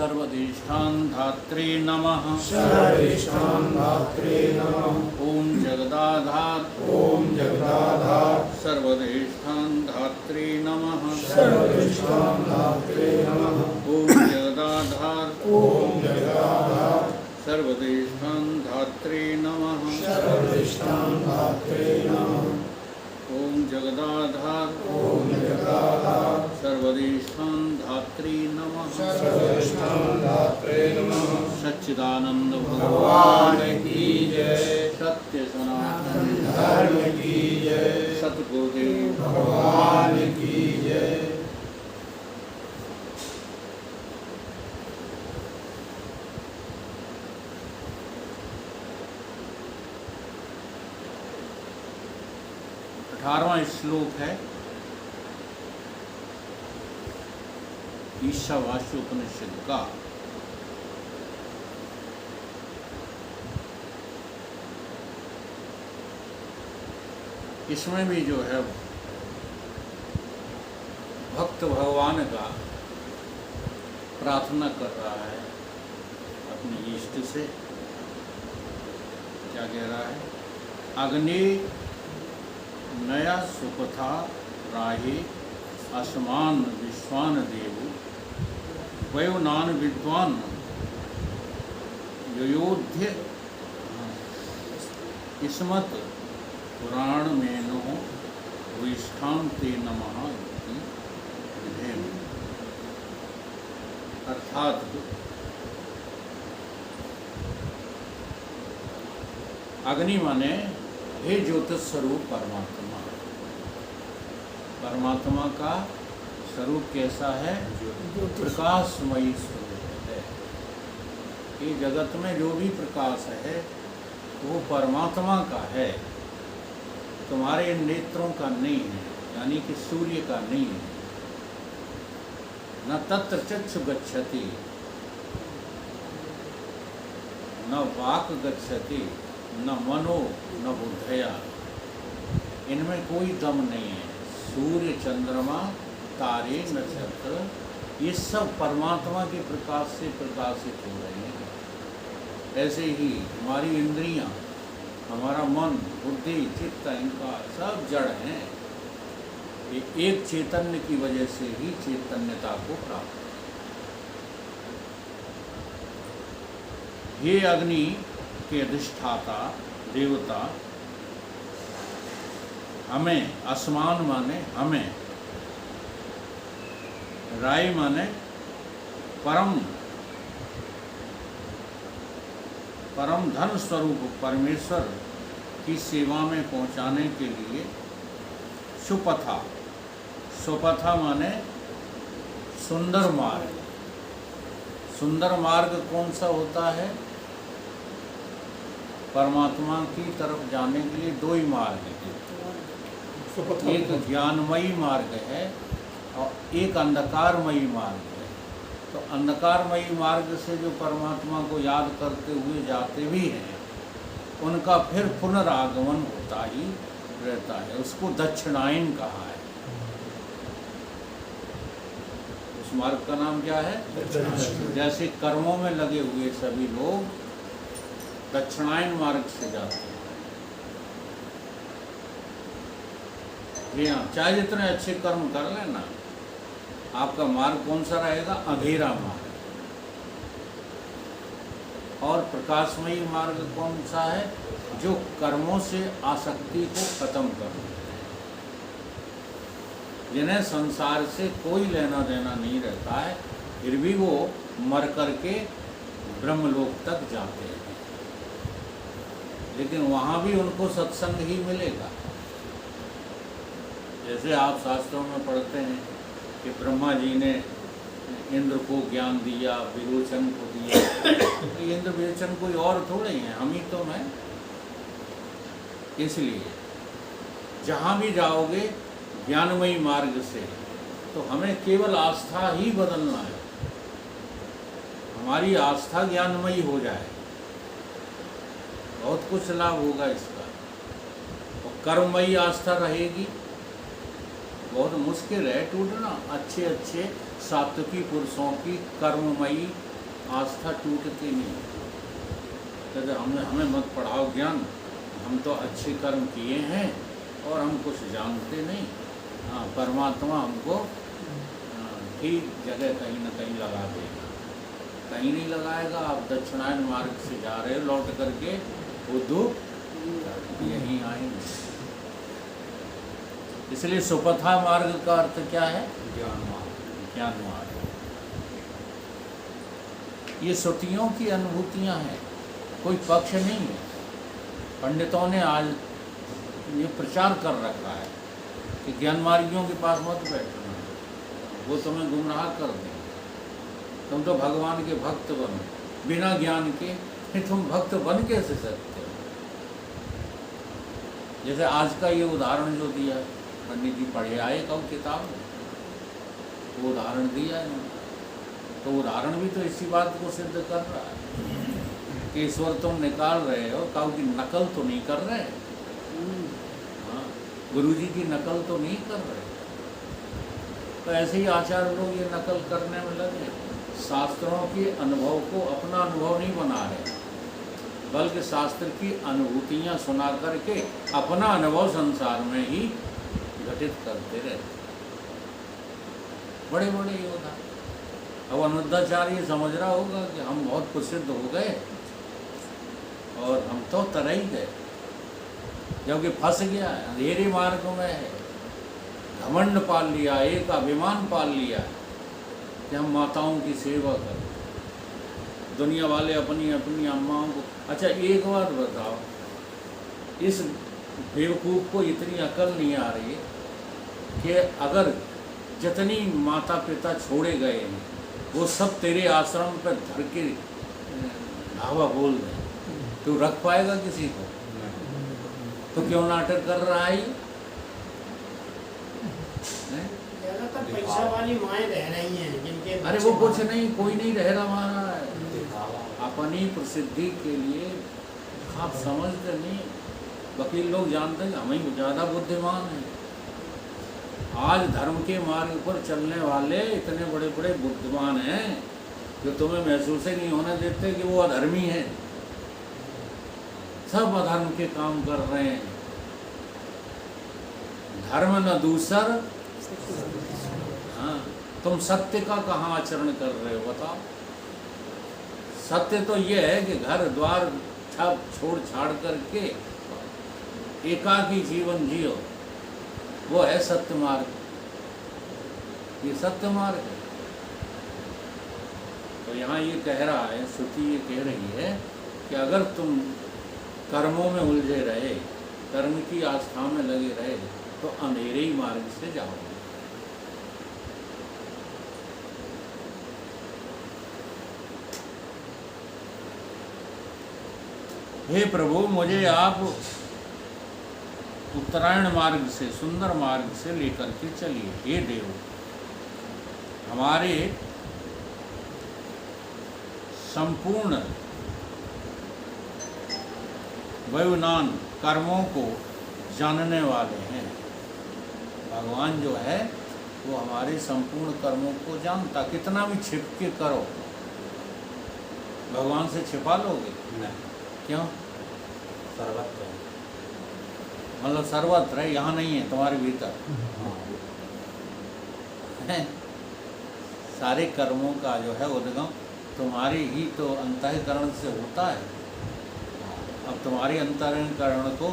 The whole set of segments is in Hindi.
सर्वधिष्ठान धात्रे नमः। सर्वधिष्ठान धात्रे नमः। ओम जगदाधार ओम जगदाधार सर्वधिष्ठान धात्रे नमः। सर्वधिष्ठान धात्रे नमः। ओम जगदाधार ओम जगदाधार सर्वधिष्ठान धात्रे नमः। सर्वधिष्ठान धात्रे नमः। ओम जगदाधार ओम जगदाधार सर्वधिष्ठान धात्री नमः। सर्वधिष्ठान धात्रे नमः। सच्चिदानंद भगवान भगवान की जय। सत्य सनातन धर्म की जय। सतगुरुदेव भगवान की जय। अठारहवां श्लोक है ईशावास्य उपनिषद का। इसमें भी जो है भक्त भगवान का प्रार्थना कर रहा है अपने इष्ट से। क्या कह रहा है? अग्नि नया सुपथा राहे असमान विश्वान देव वयोनान विद्वान योयोध्य इसमत पुराण में नो विष्ठान ते नमः इति विधेन। अर्थात अग्नि माने हे ज्योतिष स्वरूप परमात्मा। परमात्मा का स्वरूप कैसा है? प्रकाशमयी स्वरूप है। ये जगत में जो भी प्रकाश है वो परमात्मा का है, तुम्हारे नेत्रों का नहीं है, यानी कि सूर्य का नहीं है। न तत्र चक्षु गच्छति न वाक् गच्छति न मनो न बुद्धया। इनमें कोई दम नहीं है। सूर्य, चंद्रमा, तारे, नक्षत्र ये सब परमात्मा के प्रकाश से प्रकाशित हो रहे हैं। ऐसे ही हमारी इंद्रियां, हमारा मन, बुद्धि, चित्त, इनका सब जड़ हैं। ये एक चैतन्य की वजह से ही चैतन्यता को प्राप्त। हे अग्नि के अधिष्ठाता देवता, हमें, आसमान माने हमें, राय माने परम धन स्वरूप परमेश्वर की सेवा में पहुंचाने के लिए सुपथा, सुपथा माने सुंदर मार्ग। सुंदर मार्ग कौन सा होता है? परमात्मा की तरफ जाने के लिए दो ही मार्ग हैं। एक ज्ञानमयी मार्ग है और एक अंधकारमयी मार्ग है। तो अंधकारमयी मार्ग से जो परमात्मा को याद करते हुए जाते भी हैं, उनका फिर पुनरागमन होता ही रहता है। उसको दक्षिणायन कहा है। उस मार्ग का नाम क्या है? जैसे कर्मों में लगे हुए सभी लोग दक्षिणायन मार्ग से जाते हैं। जी हाँ, चाहे जितने अच्छे कर्म कर लेना, आपका मार्ग कौन सा रहेगा? अंधेरा मार्ग। और प्रकाशमयी मार्ग कौन सा है? जो कर्मों से आसक्ति को खत्म कर देते हैं, जिन्हें संसार से कोई लेना देना नहीं रहता है, फिर भी वो मर करके ब्रह्मलोक तक जाते हैं। लेकिन वहाँ भी उनको सत्संग ही मिलेगा। जैसे आप शास्त्रों में पढ़ते हैं कि ब्रह्मा जी ने इंद्र को ज्ञान दिया, विरोचन को दिया। तो इंद्र विरोचन कोई और थोड़े हैं, हम ही तो हैं। इसलिए जहाँ भी जाओगे ज्ञानमयी मार्ग से, तो हमें केवल आस्था ही बदलना है। हमारी आस्था ज्ञानमयी हो जाए, बहुत कुछ लाभ होगा इसका। और कर्ममयी आस्था रहेगी, बहुत मुश्किल है टूटना। अच्छे अच्छे सात्विकी पुरुषों की कर्ममयी आस्था टूटती नहीं। कहते हमें मत पढ़ाओ ज्ञान, हम तो अच्छे कर्म किए हैं और हम कुछ जानते नहीं। हाँ, परमात्मा हमको ठीक जगह कहीं ना कहीं लगा देगा। कहीं नहीं लगाएगा। आप दक्षिणायन मार्ग से जा रहे हो, लौट करके बुद्धू यहीं आएंगे। इसलिए सुपथा मार्ग का अर्थ क्या है? ज्ञान मार्ग। ज्ञान मार्ग। ये श्रुतियों की अनुभूतियाँ हैं, कोई पक्ष नहीं है। पंडितों ने आज ये प्रचार कर रखा है कि ज्ञान मार्गियों के पास मत बैठना, वो तुम्हें गुमराह कर देंगे। तुम तो भगवान के भक्त बनो, बिना ज्ञान के फिर तुम भक्त बन कैसे सकते हो? जैसे आज का ये उदाहरण जो दिया पंडित जी पढ़े आए कब किताब में, वो उदाहरण दिया है उन्होंने। तो उदाहरण भी तो इसी बात को सिद्ध कर रहा है कि ईश्वर तुम निकाल रहे हो, कब की नकल तो नहीं कर रहे। हाँ, गुरु जी की नकल तो नहीं कर रहे। तो ऐसे ही आचार्य लोग ये नकल करने में लगे, शास्त्रों के अनुभव को अपना अनुभव नहीं बना रहे, बल्कि शास्त्र की अनुभूतियाँ सुना करके अपना अनुभव संसार में ही घटित करते रहते। बड़े बड़े योद्धा। अब अनुद्धाचार्य समझ रहा होगा कि हम बहुत प्रसिद्ध हो गए और हम तो तर ही गए, जबकि फंस गया है, अंधेरे मार्ग में है। घमंड पाल लिया, एक अभिमान पाल लिया कि हम माताओं की सेवा करें। दुनिया वाले अपनी अपनी अम्माओं को। अच्छा एक बात बताओ, इस बेवकूफ़ को इतनी अकल नहीं आ रही है कि अगर जितनी माता पिता छोड़े गए हैं वो सब तेरे आश्रम पर धर के धावा बोल दें, तो रख पाएगा किसी को? तो क्यों नाटक कर रहा है? ज़्यादातर पैसा वाली माएँ रह रही हैं जिनके अरे वो कुछ नहीं, कोई नहीं रह रहा है। अपनी प्रसिद्धि के लिए आप समझते नहीं। वकील लोग जानते हैं हम ही ज़्यादा बुद्धिमान हैं। आज धर्म के मार्ग पर चलने वाले इतने बड़े बड़े बुद्धिमान हैं जो तुम्हें महसूस ही नहीं होने देते कि वो अधर्मी हैं। सब अधर्म के काम कर रहे हैं। धर्म न दूसर। हाँ, तुम सत्य का कहाँ आचरण कर रहे हो बताओ? सत्य तो ये है कि घर द्वार सब छोड़ छाड़ करके एकाकी जीवन जियो, वो है सत्य मार्ग। ये सत्य मार्ग है। तो यहाँ ये कह रहा है, श्रुति ये कह रही है कि अगर तुम कर्मों में उलझे रहे, कर्म की आस्था में लगे रहे, तो अंधेरे ही मार्ग से जाओगे। हे प्रभु, मुझे आप उत्तरायण मार्ग से, सुंदर मार्ग से लेकर के चलिए। हे देव, हमारे संपूर्ण वयुनान कर्मों को जानने वाले हैं। भगवान जो है वो हमारे संपूर्ण कर्मों को जानता। कितना भी छिप के करो, भगवान से छिपा लोगे? नहीं। क्यों? सर्वत्र मतलब सर्वत्र है, यहाँ नहीं है, तुम्हारे भीतर है। सारे कर्मों का जो है उद्गम तुम्हारे ही तो अंतःकरण से होता है। अब तुम्हारे अंतःकरण को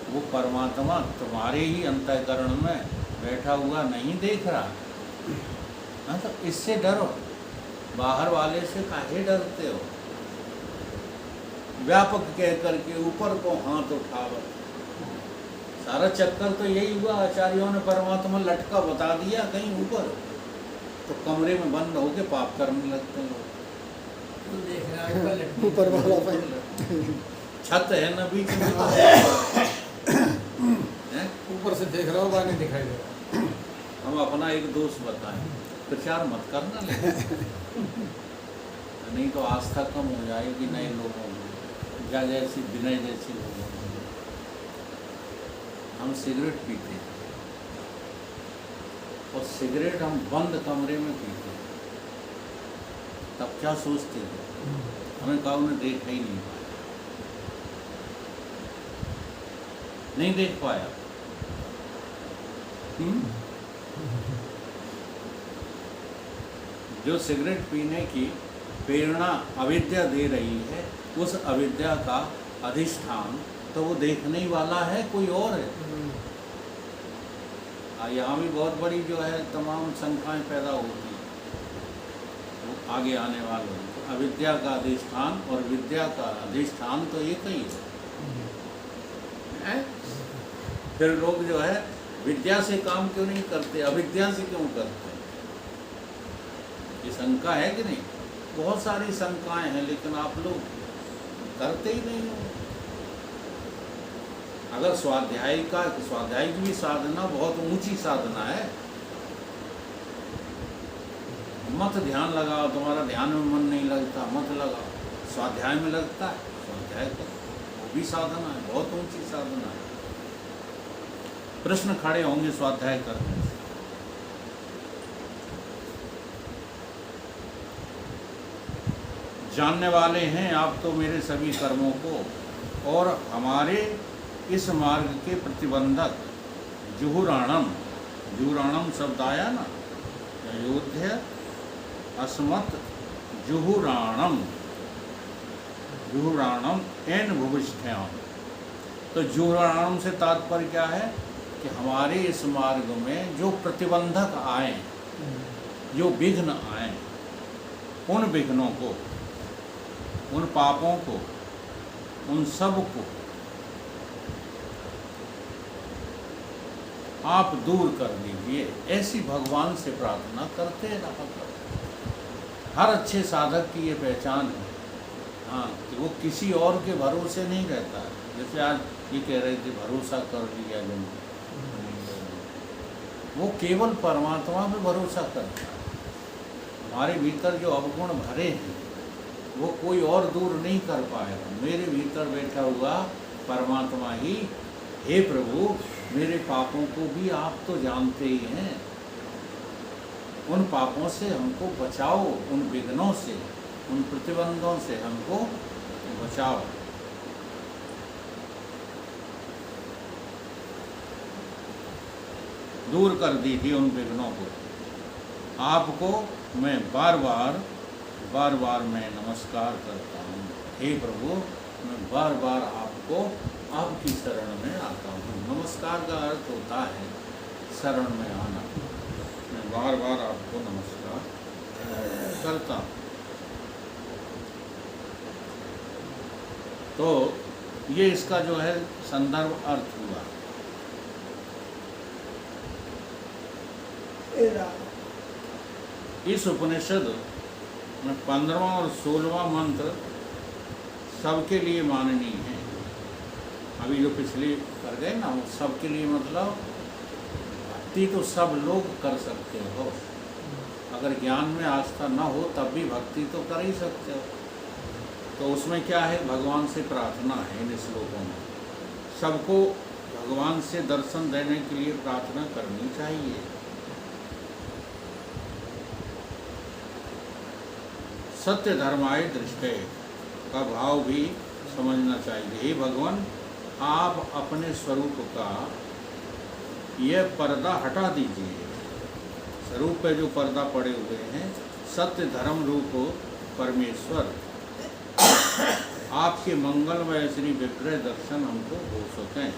वो परमात्मा तुम्हारे ही अंतःकरण में बैठा हुआ नहीं देख रहा। हाँ, तो इससे डरो, बाहर वाले से काहे डरते हो? व्यापक कह करके ऊपर को हाथ उठाओ। सारा चक्कर तो यही हुआ, आचार्यों ने परमात्मा लटका बता दिया कहीं ऊपर, तो कमरे में बंद होके पाप करने लगते हैं। तो देख रहा है ऊपर वाला भाई छत है ना बीच में, ऊपर से देख रहा हो, बाहर नहीं दिखाई दे रहा। हम अपना एक दोष बताएं, प्रचार मत करना लेकिन नहीं तो आस्था कम हो जाएगी नए लोगों में, या जैसी विनय जैसी लोगों में। हम सिगरेट पीते हैं और सिगरेट हम बंद कमरे में पीते हैं, तब क्या सोचते थे? हमें कहा उन्हें देखा ही नहीं पाया, नहीं देख पाया। जो सिगरेट पीने की प्रेरणा अविद्या दे रही है, उस अविद्या का अधिष्ठान तो वो देखने ही वाला है, कोई और है। यहाँ भी बहुत बड़ी जो है तमाम शंकाएं पैदा होती हैं आगे आने वालों में। तो अविद्या का अधिष्ठान और विद्या का अधिष्ठान तो एक ही है। फिर लोग जो है विद्या से काम क्यों नहीं करते, अविद्या से क्यों करते? ये शंका है कि नहीं? बहुत सारी शंकाएं हैं, लेकिन आप लोग करते ही नहीं हो। अगर स्वाध्याय की भी साधना बहुत ऊंची साधना है। मत ध्यान लगाओ, तुम्हारा ध्यान में मन नहीं लगता, मत लगाओ। स्वाध्याय में लगता है, स्वाध्याय करो, वो भी साधना है, बहुत ऊंची साधना है। प्रश्न खड़े होंगे स्वाध्याय करने से। जानने वाले हैं आप तो मेरे सभी कर्मों को, और हमारे इस मार्ग के प्रतिबंधक जुहुराणम शब्द आया ना, अयोध्या अस्मत् जुहुराणम एन भुविष्ठ्याम। तो जुहुराणम से तात्पर्य क्या है कि हमारे इस मार्ग में जो प्रतिबंधक आए, जो विघ्न आए, उन विघ्नों को, उन पापों को, उन सब को आप दूर कर दीजिए। ऐसी भगवान से प्रार्थना करते रहा करो। हर अच्छे साधक की ये पहचान है, हाँ, कि वो किसी और के भरोसे नहीं रहता है। जैसे आज ये कह रहे थे भरोसा कर लिया जो, वो केवल परमात्मा पे भरोसा करता है। हमारे भीतर जो अवगुण भरे हैं वो कोई और दूर नहीं कर पाएगा। मेरे भीतर बैठा हुआ परमात्मा ही, हे प्रभु मेरे पापों को भी आप तो जानते ही हैं, उन पापों से हमको बचाओ, उन विघ्नों से, उन प्रतिबंधों से हमको बचाओ। दूर कर दीजिए उन विघ्नों को। आपको मैं बार बार मैं नमस्कार करता हूँ। हे प्रभु मैं बार बार आपको, आपकी शरण में आता हूँ। नमस्कार का अर्थ होता है शरण में आना। मैं बार बार आपको नमस्कार करता हूँ। तो ये इसका जो है संदर्भ अर्थ हुआ। इस उपनिषद में 15वां और 16वां मंत्र सबके लिए माननीय है। अभी जो पिछले कर गए ना, वो सबके लिए मतलब भक्ति तो सब लोग कर सकते हो। अगर ज्ञान में आस्था ना हो तब भी भक्ति तो कर ही सकते हो। तो उसमें क्या है, भगवान से प्रार्थना है। इन श्लोकों में सबको भगवान से दर्शन देने के लिए प्रार्थना करनी चाहिए। सत्य धर्माय दृष्टे का भाव भी समझना चाहिए। हे भगवान आप अपने स्वरूप का यह पर्दा हटा दीजिए। स्वरूप पे जो पर्दा पड़े हुए हैं, सत्य धर्म रूप परमेश्वर आपके मंगलमय श्री विग्रह दर्शन हमको हो सकें।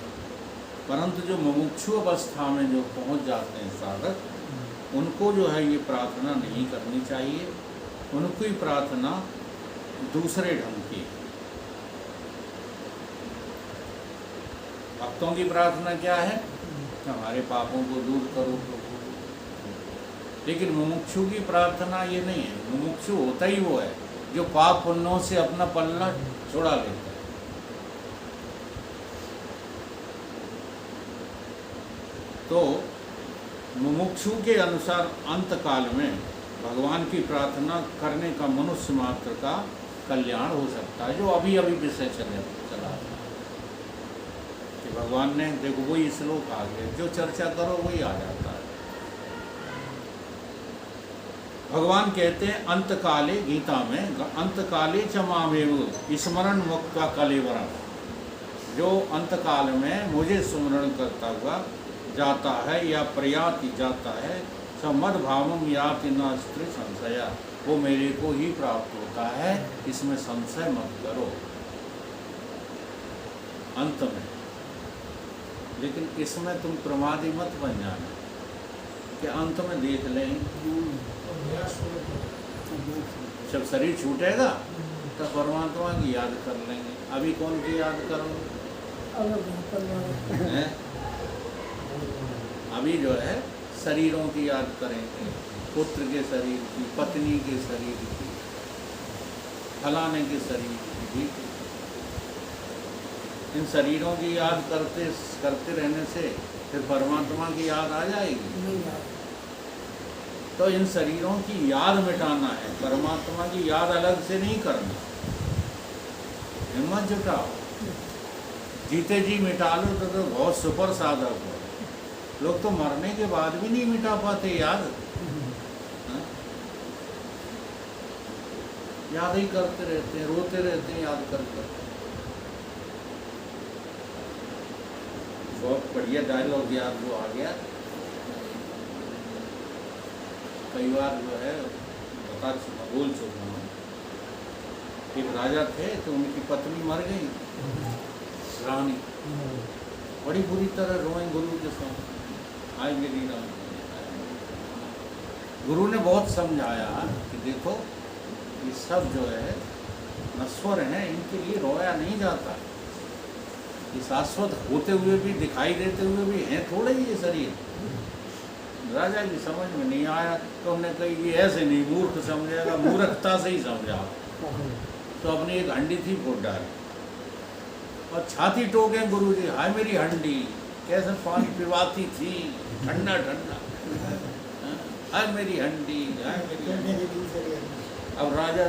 परंतु जो मुमुक्षु अवस्था में जो पहुंच जाते हैं साधक, उनको जो है ये प्रार्थना नहीं करनी चाहिए। उनकी प्रार्थना दूसरे ढंग की है। भक्तों की प्रार्थना क्या है, हमारे पापों को दूर करो प्रभु। लेकिन मुमुक्षु की प्रार्थना ये नहीं है। मुमुक्षु होता ही वो है जो पाप पुण्यों से अपना पल्ला छुड़ा लेता है। तो मुमुक्षु के अनुसार अंत काल में भगवान की प्रार्थना करने का मनुष्य मात्र का कल्याण हो सकता है। जो अभी अभी विषय चला कि भगवान ने, देखो वही श्लोक आ गया, जो चर्चा करो वही आ जाता है। भगवान कहते हैं अंतकाले, गीता में अंतकाले च मामेव स्मरण मुक्ता कलेवरम, जो अंतकाल में मुझे स्मरण करता हुआ जाता है या प्रयाति जाता है, स मद भावम याति न स्त्री संशया, वो मेरे को ही प्राप्त होता है, इसमें संशय मत करो। अंत में लेकिन इसमें तुम प्रमादी मत बन जाना कि अंत में देख लें, जब शरीर छूटेगा तब परमात्मा की याद कर लेंगे। अभी कौन की याद करोगे? हैं? अभी जो है शरीरों की याद करेंगे, पुत्र के शरीर की, पत्नी के शरीर की, फलाने के शरीर की। इन शरीरों की याद करते करते रहने से फिर परमात्मा की याद आ जाएगी। तो इन शरीरों की याद मिटाना है, परमात्मा की याद अलग से नहीं करना। हिम्मत जुटाओ, जीते जी मिटा लो तो बहुत सुपर साधक हो। लोग तो मरने के बाद भी नहीं मिटा पाते याद, याद ही करते रहते हैं, रोते रहते हैं याद कर कर। बहुत बढ़िया डायलॉग याद जो आ गया, कई बार जो है बोल चुका हूँ। एक राजा थे तो उनकी पत्नी मर गई, रानी, बड़ी बुरी तरह रोए गुरु के साथ, आए मेरी रानी। गुरु ने बहुत समझाया कि देखो ये सब जो है नश्वर हैं, इनके लिए रोया नहीं जाता। ये शाश्वत होते हुए भी, दिखाई देते हुए भी हैं थोड़े ही ये शरीर। राजा की समझ में नहीं आया तो हमने कही ये ऐसे नहीं, मूर्ख समझेगा, मूर्खता से ही समझा। तो अपनी एक हंडी थी फूट डाली और छाती टोके गुरु जी, हाय मेरी हंडी, कैसे पानी पिवाती थी, ठंडा ठंडा, हाय मेरी हंडी, हाय मेरी हंडी। अब राजा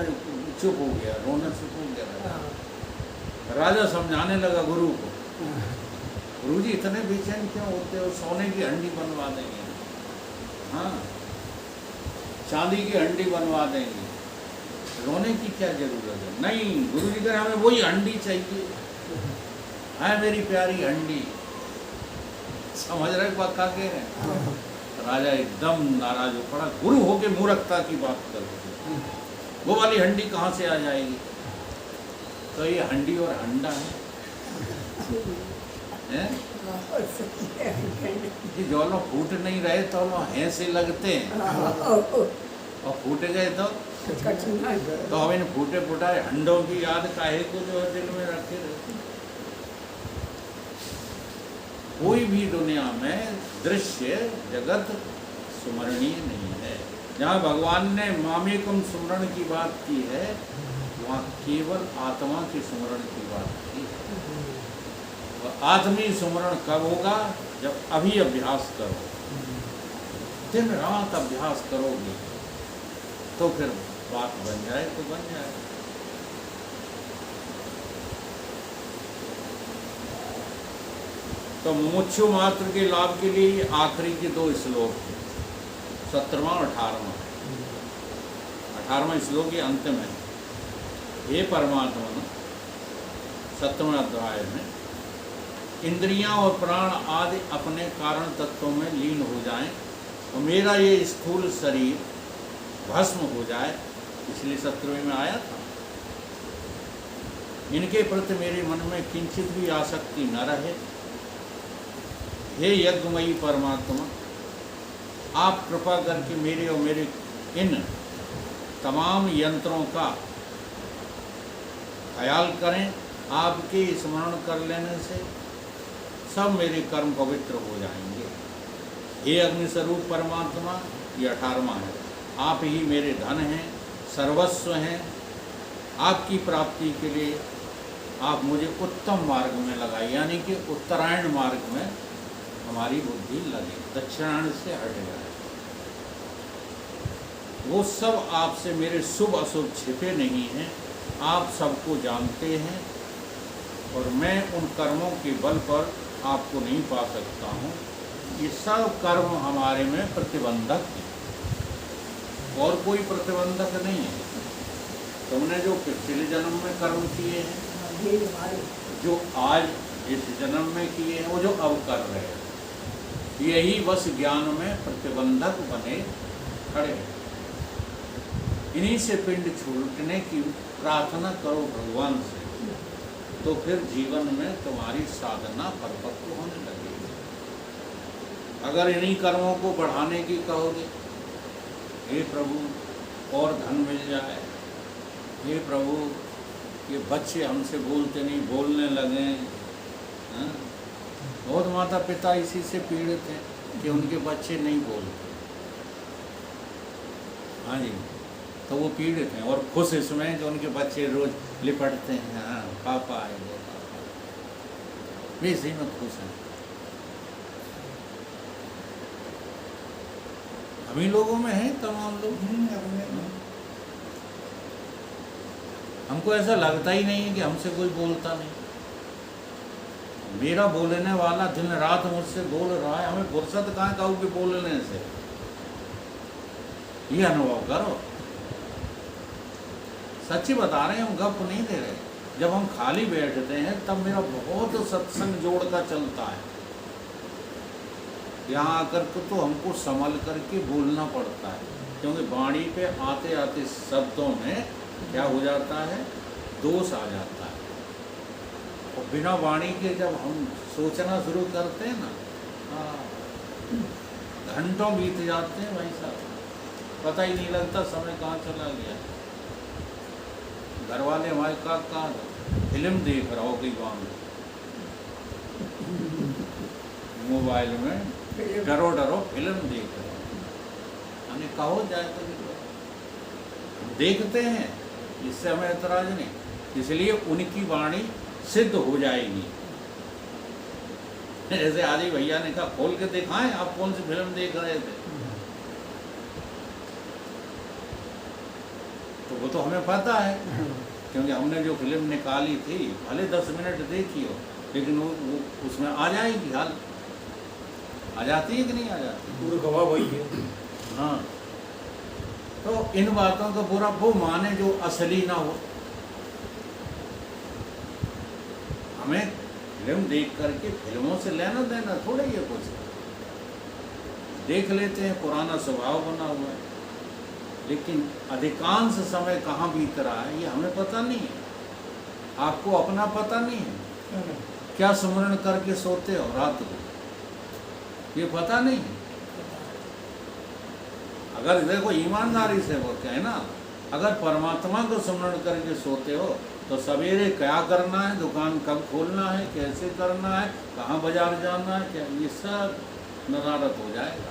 चुप हो गया, रोना चुप हो गया। राजा समझाने लगा गुरु को, गुरु जी इतने बेचैन क्यों होते हो, सोने की हंडी बनवा देंगे, हाँ चांदी की हंडी बनवा देंगे, रोने की क्या जरूरत है। नहीं, गुरु जी कह हमें वही हंडी चाहिए, है मेरी प्यारी हंडी। समझ रहे पक्का कह रहे हैं। राजा एकदम नाराज हो पड़ा, गुरु होके मूर्खता की बात कर रहे, वो वाली हंडी कहाँ से आ जाएगी। तो ये हंडी और हंडा है, जी जो लोग फूट नहीं रहे तो लोग हैं से लगते हैं, और फूट गए तो अब इन फूटे फुटाए हंडों की याद काहे को जो है दिल में रखे रहते। कोई भी दुनिया में दृश्य जगत स्मरणीय नहीं है। जहाँ भगवान ने मामेकम स्मरण की बात की है, वहाँ केवल आत्मा के स्मरण की बात की है। और आत्मी स्मरण कब होगा? जब अभी अभ्यास करो, दिन रात अभ्यास करोगे तो फिर बात बन जाए तो बन जाए। तो मुमुक्षु मात्र के लाभ के लिए आखिरी के दो श्लोक, 17वां और 18वां। 18वां श्लोक के अंत में, हे परमात्मा, 7वें अध्याय में इंद्रियां और प्राण आदि अपने कारण तत्वों में लीन हो जाएं और मेरा ये स्थूल शरीर भस्म हो जाए, इसलिए 17वें में आया था। इनके प्रति मेरे मन में किंचित भी आसक्ति न रहे। हे यज्ञमयी परमात्मा, आप कृपा करके मेरे और मेरे इन तमाम यंत्रों का ख्याल करें। आपके स्मरण कर लेने से सब मेरे कर्म पवित्र हो जाएंगे। हे अग्निस्वरूप परमात्मा, ये 18वां है। आप ही मेरे धन हैं, सर्वस्व हैं। आपकी प्राप्ति के लिए आप मुझे उत्तम मार्ग में लगाए, यानी कि उत्तरायण मार्ग में हमारी बुद्धि लगे, दक्षिणायन से हट जाए। वो सब आपसे मेरे शुभ अशुभ छिपे नहीं हैं, आप सबको जानते हैं और मैं उन कर्मों के बल पर आपको नहीं पा सकता हूँ। ये सब कर्म हमारे में प्रतिबंधक हैं। और कोई प्रतिबंधक नहीं है। तुमने जो पिछले जन्म में कर्म किए हैं, ये हमारे जो आज इस जन्म में किए हैं, वो जो अब कर रहे हैं, यही बस ज्ञान में प्रतिबंधक बने खड़े हैं। इन्हीं से पिंड छूटने की प्रार्थना करो भगवान से, तो फिर जीवन में तुम्हारी साधना परिपक्व होने लगेगी। अगर इन्हीं कर्मों को बढ़ाने की कहोगे, हे प्रभु और धन मिल जाए, हे प्रभु ये बच्चे हमसे बोलते नहीं, बोलने लगे, हाँ? बहुत माता पिता इसी से पीड़ित हैं कि उनके बच्चे नहीं बोलते। हाँ जी, तो वो पीड़ित हैं और खुश इसमें कि उनके बच्चे रोज लिपटते हैं, हाँ पापा आएंगे, पापा। वे इसी में खुश हैं। हम ही लोगों में हैं तमाम लोग। हमको ऐसा लगता ही नहीं है कि हमसे कोई बोलता नहीं। मेरा बोलने वाला दिन रात मुझसे बोल रहा है, हमें फुर्सत कहाँ कहूँ कि बोलने से। ये अनुभव करो, सच्ची बता रहे हैं, हम गप नहीं दे रहे। जब हम खाली बैठते हैं तब मेरा बहुत सत्संग जोड़ का चलता है। यहाँ आकर के तो हमको संभल करके बोलना पड़ता है, क्योंकि वाणी पे आते आते शब्दों में क्या हो जाता है, दोष आ जाता है। और बिना वाणी के जब हम सोचना शुरू करते हैं ना, घंटों बीत जाते हैं भाई साहब, पता ही नहीं लगता समय कहाँ चला गया। घर वाले हमारे कहा फिल्म देख रहा हो कई बार मोबाइल में, डरो डरो फिल्म देख रहे हो। हमें कहो जाए तो देखते हैं, इससे हमें एतराज नहीं, इसलिए उनकी वाणी सिद्ध हो जाएगी। जैसे आज ही भैया ने कहा खोल के दिखाएं आप कौन सी फिल्म देख रहे थे, तो वो तो हमें पता है, क्योंकि हमने जो फिल्म निकाली थी भले 10 मिनट देखी हो, लेकिन वो उसमें आ जाएगी, हाल आ जाती है कि नहीं आ जाती, पूरा गवाह वही है। हाँ। तो इन बातों का बुरा वो माने जो असली ना हो। हमें फिल्म देख करके फिल्मों से लेना देना थोड़ा ये कुछ देख लेते हैं, पुराना स्वभाव बना हुआ है, लेकिन अधिकांश समय कहाँ बीत रहा है ये हमें पता नहीं है। आपको अपना पता नहीं है, क्या सुमरण करके सोते हो रात को, ये पता नहीं है। अगर देखो ईमानदारी से वो क्या है ना, अगर परमात्मा को स्मरण करके सोते हो तो सवेरे क्या करना है, दुकान कब खोलना है, कैसे करना है, कहाँ बाजार जाना है, क्या, ये सब नदारत हो जाएगा।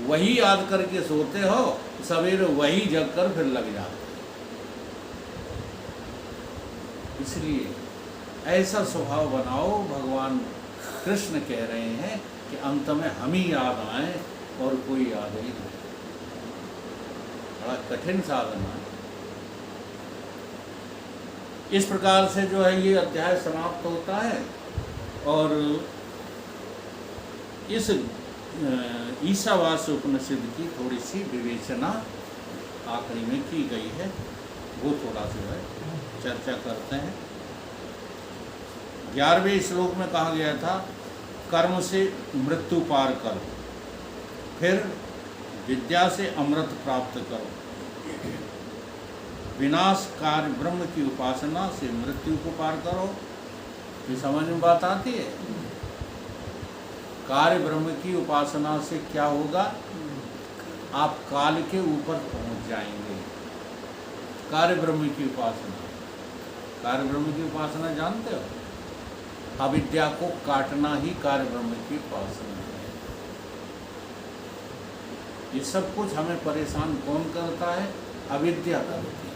वही याद करके सोते हो, सवेरे वही जग कर फिर लग जाते। इसलिए ऐसा स्वभाव बनाओ, भगवान कृष्ण कह रहे हैं कि अंत में हम ही याद आए और कोई याद ही नहीं। बड़ा कठिन साधना है। इस प्रकार से जो है ये अध्याय समाप्त होता है और इस ईशावास्य उपनिषद की थोड़ी सी विवेचना आखिरी में की गई है, वो थोड़ा सा है चर्चा करते हैं। 11वें श्लोक में कहा गया था कर्म से मृत्यु पार करो, फिर विद्या से अमृत प्राप्त करो, विनाश कार्य ब्रह्म की उपासना से मृत्यु को पार करो। ये समझ में बात आती है? कार्य ब्रह्म की उपासना से क्या होगा, आप काल के ऊपर पहुंच जाएंगे। कार्य ब्रह्म की उपासना, कार्य ब्रह्म की उपासना जानते हो, अविद्या को काटना ही कार्य ब्रह्म की उपासना है। ये सब कुछ हमें परेशान कौन करता है? अविद्या करती है।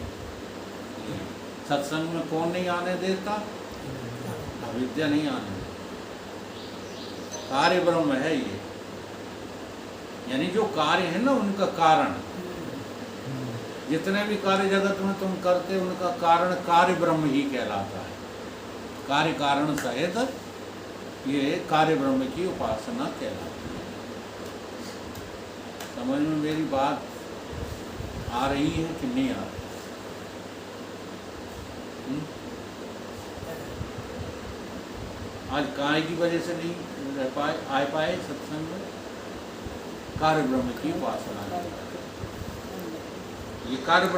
सत्संग में कौन नहीं आने देता? अविद्या नहीं आने देता। कार्य ब्रह्म है ये, यानी जो कार्य है ना उनका कारण, जितने भी कार्य जगत में तुम करते उनका कारण कार्य ब्रह्म ही कहलाता है। कार्य कारण सहित ये कार्य ब्रह्म की उपासना कहलाती है। समझ में मेरी बात आ रही है कि नहीं आ रही? आज काय की वजह से नहीं रह पाए, आ पाए सत्संग में? कार्य ब्रह्म की उपासना। ये कार्य